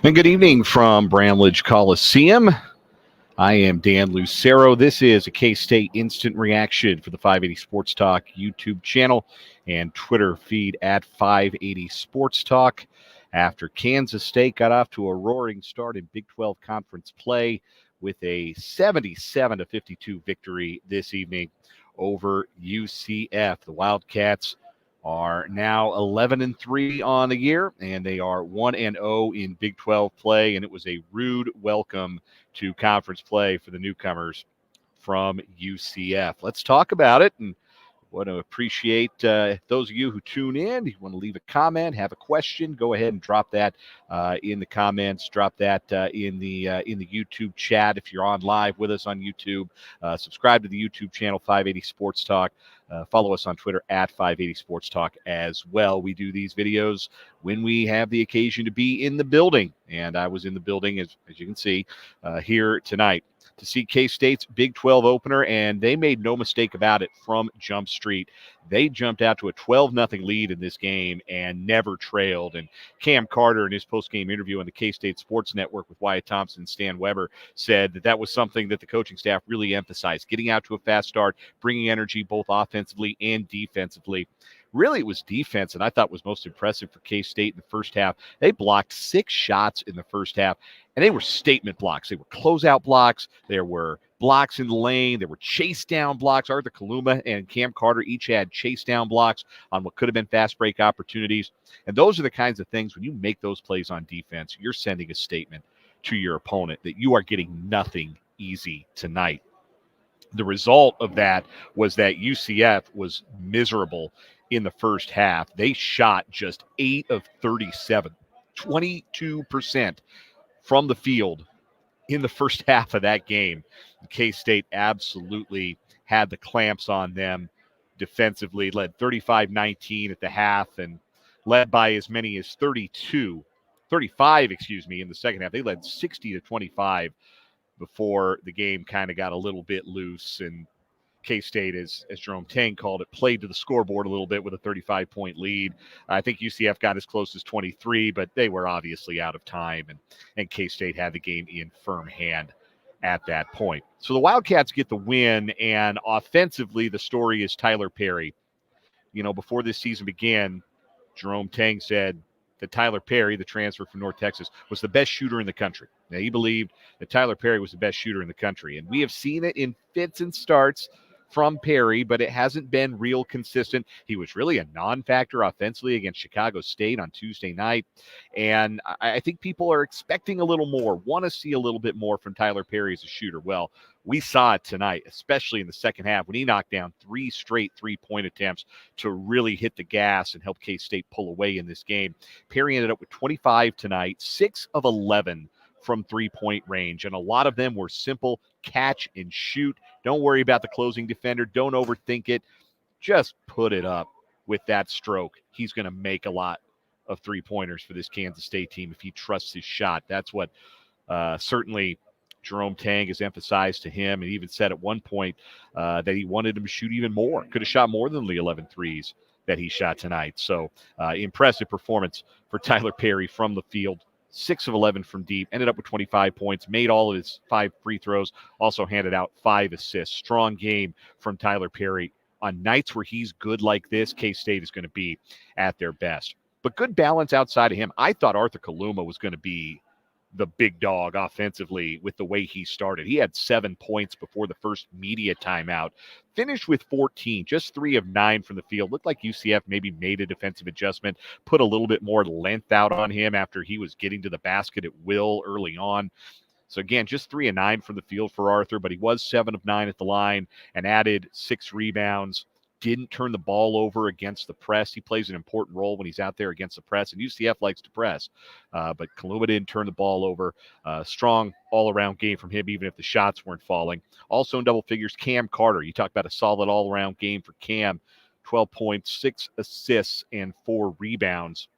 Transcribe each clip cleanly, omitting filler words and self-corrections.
And good evening from Bramlage Coliseum. I am Dan Lucero. This is a K-State Instant Reaction for the 580 Sports Talk YouTube channel and Twitter feed at 580 Sports Talk. After Kansas State got off to a roaring start in Big 12 conference play with a 77-52 victory this evening over UCF. The Wildcats are now 11-3 on the year, and they are 1-0 in Big 12 play, and it was a rude welcome to conference play for the newcomers from UCF. Let's talk about it, and want to appreciate those of you who tune in. If you want to leave a comment, have a question, go ahead and drop that in the comments. Drop that in the YouTube chat if you're on live with us on YouTube. Subscribe to the YouTube channel 580 Sports Talk. Follow us on Twitter at 580 Sports Talk as well. We do these videos when we have the occasion to be in the building, and I was in the building as you can see here tonight to see K-State's Big 12 opener, and they made no mistake about it from Jump Street. They jumped out to a 12-0 lead in this game and never trailed. And Cam Carter, in his post-game interview on the K-State Sports Network with Wyatt Thompson and Stan Weber, said that was something that the coaching staff really emphasized, getting out to a fast start, bringing energy both offensively and defensively. Really, it was defense, and I thought was most impressive for K-State in the first half. They blocked 6 shots in the first half, and they were statement blocks. They were closeout blocks. There were blocks in the lane. There were chase down blocks. Arthur Kaluma and Cam Carter each had chase down blocks on what could have been fast break opportunities. And those are the kinds of things, when you make those plays on defense, you're sending a statement to your opponent that you are getting nothing easy tonight. The result of that was that UCF was miserable in the first half. They shot just 8 of 37, 22% from the field in the first half of that game. K-State absolutely had the clamps on them defensively, led 35-19 at the half and led by as many as 35 in the second half. They led 60-25 before the game kind of got a little bit loose, and K-State, as Jerome Tang called it, played to the scoreboard a little bit with a 35-point lead. I think UCF got as close as 23, but they were obviously out of time, and K-State had the game in firm hand at that point. So the Wildcats get the win, and offensively, the story is Tylor Perry. You know, before this season began, Jerome Tang said that Tylor Perry, the transfer from North Texas, was the best shooter in the country. Now, he believed that Tylor Perry was the best shooter in the country, and we have seen it in fits and starts from Perry, but it hasn't been real consistent. He was really a non-factor offensively against Chicago State on Tuesday night, and I think people are expecting a little more, want to see a little bit more from Tylor Perry as a shooter. Well, we saw it tonight, especially in the second half when he knocked down 3 straight three-point attempts to really hit the gas and help K-State pull away in this game. Perry ended up with 25 tonight, 6 of 11 from three-point range, and a lot of them were simple catch and shoot. Don't worry about the closing defender. Don't overthink it. Just put it up with that stroke. He's going to make a lot of three-pointers for this Kansas State team if he trusts his shot. That's what certainly Jerome Tang has emphasized to him, and even said at one point that he wanted him to shoot even more. Could have shot more than the 11 threes that he shot tonight. So impressive performance for Tylor Perry from the field. 6 of 11 from deep, ended up with 25 points, made all of his 5 free throws, also handed out 5 assists. Strong game from Tylor Perry. On nights where he's good like this, K-State is going to be at their best. But good balance outside of him. I thought Arthur Kaluma was going to be the big dog offensively with the way he started. He had 7 points before the first media timeout. Finished with 14, just 3 of 9 from the field. Looked like UCF maybe made a defensive adjustment, put a little bit more length out on him after he was getting to the basket at will early on. So again, just 3 of 9 from the field for Arthur, but he was 7 of 9 at the line and added 6 rebounds. Didn't turn the ball over against the press. He plays an important role when he's out there against the press, and UCF likes to press. But Kaluma didn't turn the ball over. Strong all-around game from him, even if the shots weren't falling. Also in double figures, Cam Carter. You talk about a solid all-around game for Cam. 12 points, 6 assists, and 4 rebounds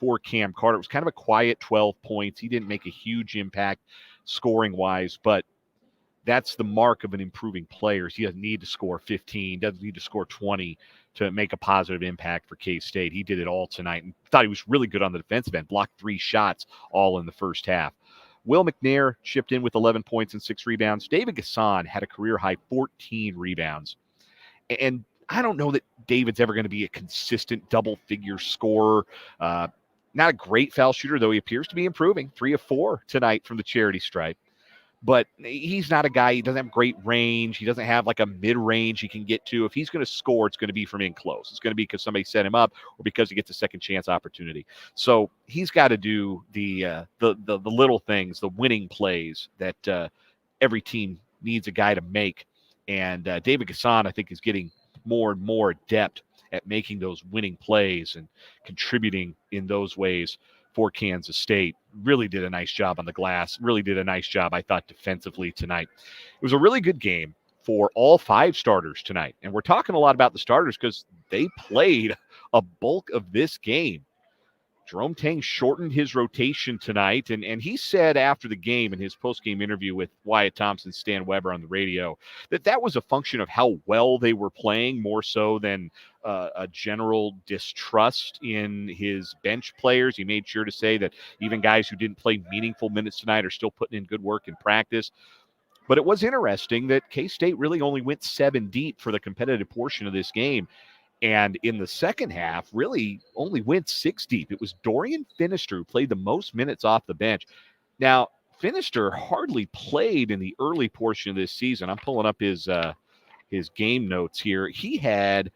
for Cam Carter. It was kind of a quiet 12 points. He didn't make a huge impact scoring-wise, but that's the mark of an improving player. He doesn't need to score 15, doesn't need to score 20 to make a positive impact for K-State. He did it all tonight and thought he was really good on the defensive end, blocked 3 shots all in the first half. Will McNair chipped in with 11 points and 6 rebounds. David Gasson had a career-high 14 rebounds. And I don't know that David's ever going to be a consistent double-figure scorer. Not a great foul shooter, though he appears to be improving. 3 of 4 tonight from the charity stripe. But he's not a guy, he doesn't have great range. He doesn't have like a mid-range he can get to. If he's going to score, it's going to be from in close. It's going to be because somebody set him up or because he gets a second chance opportunity. So he's got to do the little things, the winning plays that every team needs a guy to make. And David Gasson, I think, is getting more and more adept at making those winning plays and contributing in those ways for Kansas State. Really did a nice job on the glass. Really did a nice job, I thought, defensively tonight. It was a really good game for all 5 starters tonight. And we're talking a lot about the starters because they played a bulk of this game. Jerome Tang shortened his rotation tonight, and he said after the game in his post-game interview with Wyatt Thompson, Stan Weber on the radio, that was a function of how well they were playing more so than a general distrust in his bench players. He made sure to say that even guys who didn't play meaningful minutes tonight are still putting in good work in practice. But it was interesting that K-State really only went 7 deep for the competitive portion of this game. And in the second half, really only went 6 deep. It was Dorian Finister who played the most minutes off the bench. Now, Finister hardly played in the early portion of this season. I'm pulling up his game notes here. He had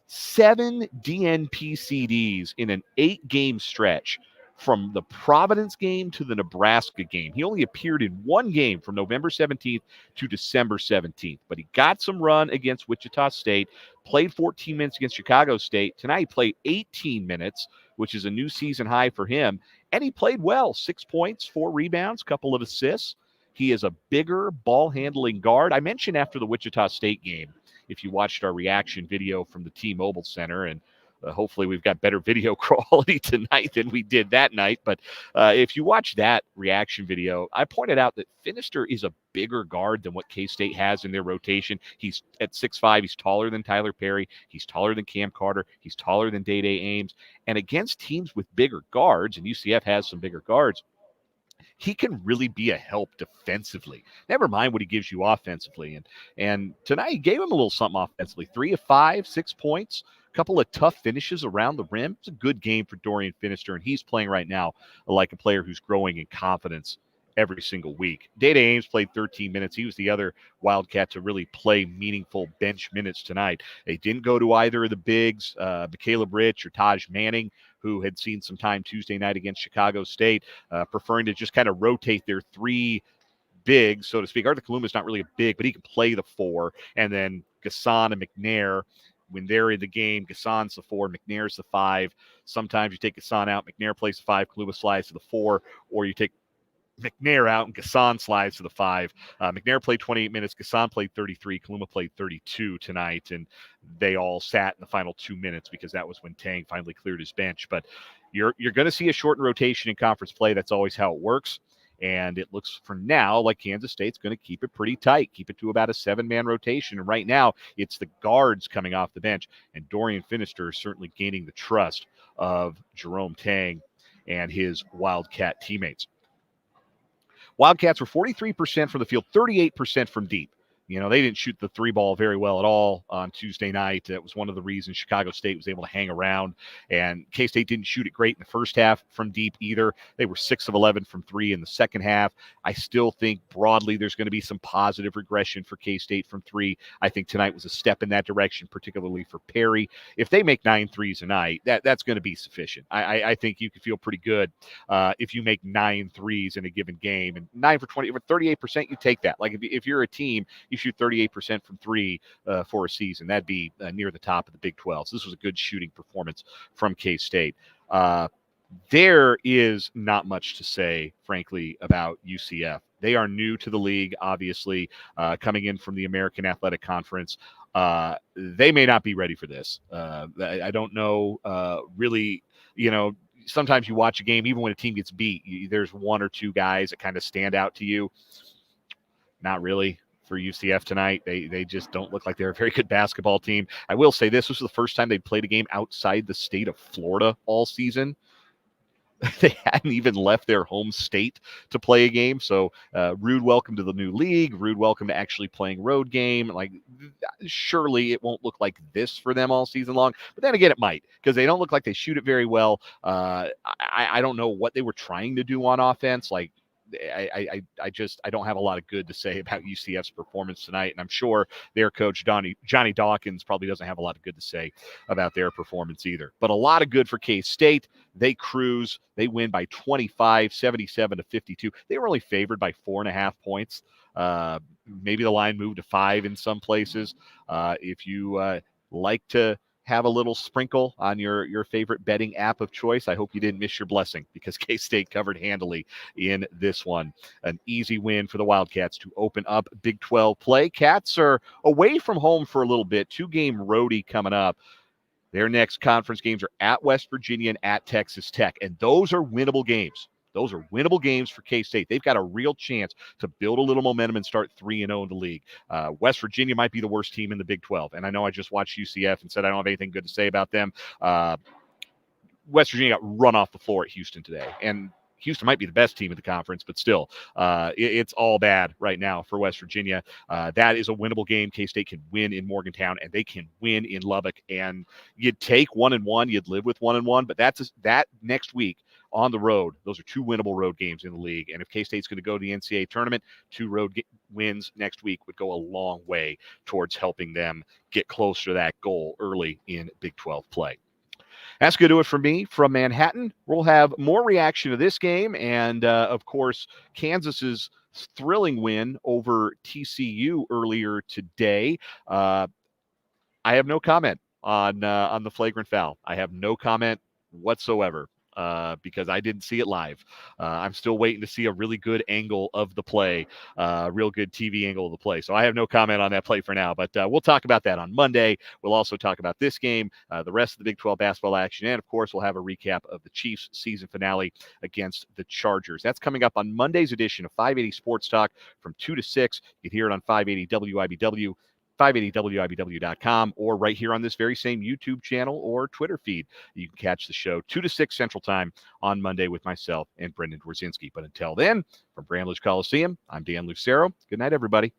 7 DNP-CDs in an 8-game stretch from the Providence game to the Nebraska game. He only appeared in 1 game from November 17th to December 17th, but he got some run against Wichita State, played 14 minutes against Chicago State. Tonight he played 18 minutes, which is a new season high for him, and he played well. 6 points, 4 rebounds, couple of assists. He is a bigger ball-handling guard. I mentioned after the Wichita State game, if you watched our reaction video from the T-Mobile Center, and hopefully we've got better video quality tonight than we did that night. But if you watch that reaction video, I pointed out that Finister is a bigger guard than what K-State has in their rotation. He's at 6'5". He's taller than Tylor Perry. He's taller than Cam Carter. He's taller than Day-Day Ames. And against teams with bigger guards, and UCF has some bigger guards, he can really be a help defensively. Never mind what he gives you offensively. And tonight he gave him a little something offensively. 3 of 5, 6 points, a couple of tough finishes around the rim. It's a good game for Dorian Finister, and he's playing right now like a player who's growing in confidence every single week. Day-Day Ames played 13 minutes. He was the other Wildcat to really play meaningful bench minutes tonight. They didn't go to either of the bigs, Caleb Rich or Taj Manning, who had seen some time Tuesday night against Chicago State, preferring to just kind of rotate their 3 bigs, so to speak. Arthur Kaluma's not really a big, but he can play the 4. And then Gasson and McNair, when they're in the game, Gasson's the 4, McNair's the 5. Sometimes you take Gasson out, McNair plays the 5, Kaluma slides to the 4, or you take McNair out and Gasson slides to the 5. McNair played 28 minutes. Gasson played 33. Kaluma played 32 tonight, and they all sat in the final 2 minutes because that was when Tang finally cleared his bench. But you're going to see a shortened rotation in conference play. That's always how it works. And it looks for now like Kansas State's going to keep it pretty tight, keep it to about a 7-man rotation. And right now it's the guards coming off the bench, and Dorian Finister is certainly gaining the trust of Jerome Tang and his Wildcat teammates. Wildcats were 43% from the field, 38% from deep. You know, they didn't shoot the 3 ball very well at all on Tuesday night. That was one of the reasons Chicago State was able to hang around. And K-State didn't shoot it great in the first half from deep either. They were 6 of 11 from 3 in the second half. I still think broadly there's going to be some positive regression for K-State from 3. I think tonight was a step in that direction, particularly for Perry. If they make 9 threes a night, that's going to be sufficient. I think you can feel pretty good if you make 9 threes in a given game. And 9 for 20, 38%, you take that. Like if you're a team, you shoot 38% from 3 for a season. That'd be near the top of the Big 12. So this was a good shooting performance from K-State. There is not much to say, frankly, about UCF. They are new to the league, obviously, coming in from the American Athletic Conference. They may not be ready for this. I don't know really, you know, sometimes you watch a game, even when a team gets beat, there's 1 or 2 guys that kind of stand out to you. Not really for UCF tonight. They just don't look like they're a very good basketball team. I will say this was the first time they played a game outside the state of Florida all season. They hadn't even left their home state to play a game. So rude welcome to the new league, rude welcome to actually playing road game. Like, surely it won't look like this for them all season long. But then again, it might, because they don't look like they shoot it very well. I don't know what they were trying to do on offense. Like, I don't have a lot of good to say about UCF's performance tonight, and I'm sure their coach Johnny Dawkins probably doesn't have a lot of good to say about their performance either. But a lot of good for K-State. They cruise. They win by 25, 77-52. They were only favored by 4.5 points. Maybe the line moved to 5 in some places. If you like to have a little sprinkle on your favorite betting app of choice, I hope you didn't miss your blessing, because K-State covered handily in this one. An easy win for the Wildcats to open up Big 12 play. Cats are away from home for a little bit. 2-game roadie coming up. Their next conference games are at West Virginia and at Texas Tech, and those are winnable games. Those are winnable games for K-State. They've got a real chance to build a little momentum and start 3-0 in the league. West Virginia might be the worst team in the Big 12, and I know I just watched UCF and said I don't have anything good to say about them. West Virginia got run off the floor at Houston today, and Houston might be the best team in the conference, but still, it's all bad right now for West Virginia. That is a winnable game. K-State can win in Morgantown, and they can win in Lubbock. And you'd take 1-1, you'd live with 1-1, but that next week on the road, those are 2 winnable road games in the league. And if K-State's going to go to the NCAA tournament, 2 road wins next week would go a long way towards helping them get closer to that goal early in Big 12 play. That's going to do it for me from Manhattan. We'll have more reaction to this game and, of course, Kansas's thrilling win over TCU earlier today. I have no comment on the flagrant foul. I have no comment whatsoever. Because I didn't see it live. I'm still waiting to see a really good angle of the play, real good TV angle of the play. So I have no comment on that play for now, but we'll talk about that on Monday. We'll also talk about this game, the rest of the Big 12 basketball action, and, of course, we'll have a recap of the Chiefs' season finale against the Chargers. That's coming up on Monday's edition of 580 Sports Talk from 2 to 6. You can hear it on 580 WIBW. 580WIBW.com, or right here on this very same YouTube channel or Twitter feed. You can catch the show 2 to 6 Central Time on Monday with myself and Brendan Dworzinski. But until then, from Bramlage Coliseum, I'm Dan Lucero. Good night, everybody.